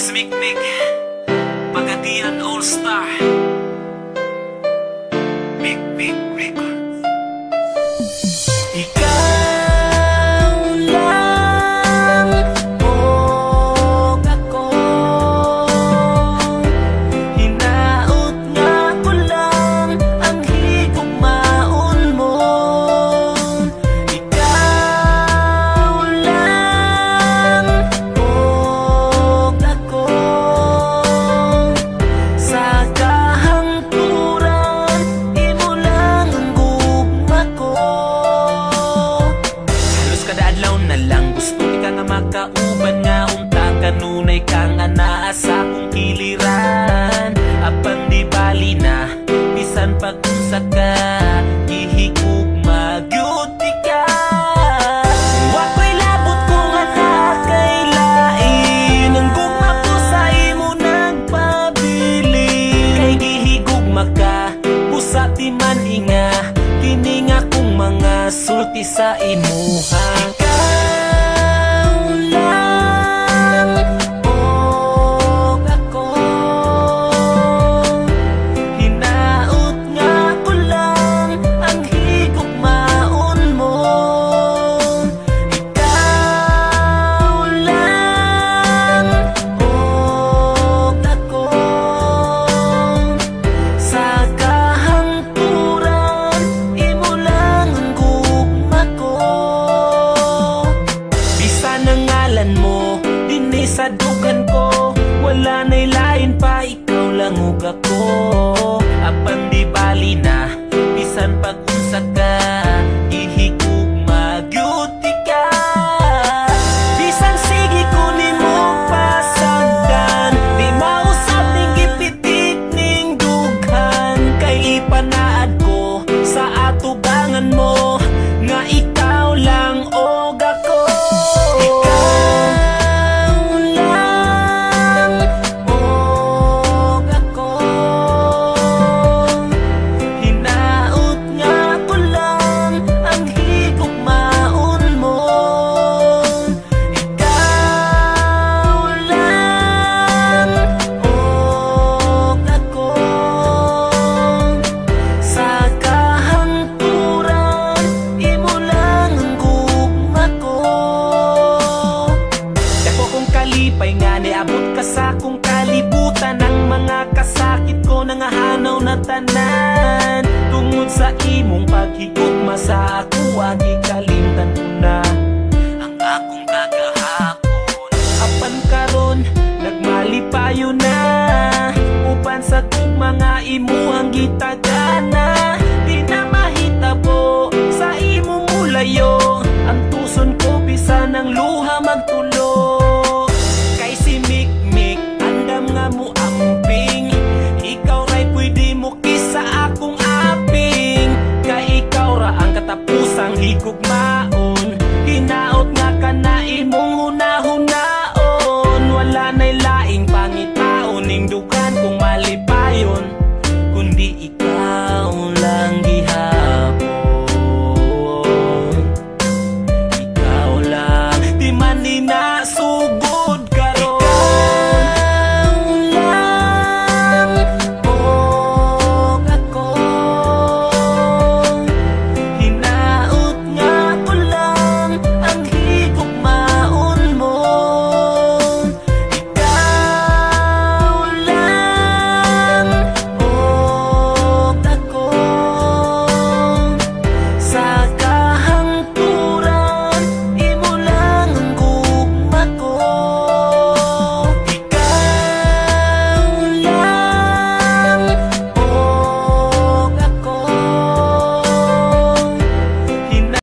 Smikmik Pagadian All Star Mikmik Records. Ikaw lang o ako, hinaot nga ko lang ang higugmaon mo. Ikaw lang o ako, sa kahangturan imo lang ang gugma ko. Halos kada adlaw na lang gusto ka nga makauban nga unta kanunay kang anaa sa akong kiliran. Apan di bali na bisan pag-usa ka gihigugma gyud ka. Wako'y labot ko nga nakailain ang gugma ko sa imo nagpabili. Kay gihigugma ka busa ti man inga kini nga kong mga sulti sa imuha. Ikaw lang o ako, hinaot nga ko lang ang higugmaon mo. Ikaw lang o ako, sa kahangturan imo lang ang gugma ko. Bisan ang ngalan mo dinhi sa dugan ko, wala na'y lain pa, ikaw lang ug ako. Apan di bali na bisan pag-unsa ka gihigugma gyud ka. Bisan sige ko nimo pasagdan, di mausap ning gipitik ning dughan. Kay ipanaad ko sa atubangan mo nga ikaw lang og ako. Ikaw lang og ako, hinaot nga ko lang ang higugmaon mo. Ikaw lang og ako, sa kahangturan imo lang ang gugma ko. Dako kong kalipay nga niabot ka sa akong kalibutan. Ang mga kasakit ko nangahanaw na tanan tungod sa imong paghigugma sa ako. Gikalimtan ko na ang akong kagahapon. Apan karon nagmalipayo na upan sa tugma nga imuhang gitagana. Di na mahitabo sa imong mulayo ang tuson ko bisan ang luha magtulo. Kay si Mikmik andam nga mo amping, ikaw ra'y pwede mo kisa akong aping. Kay ikaw ra ang katapusang higugmao.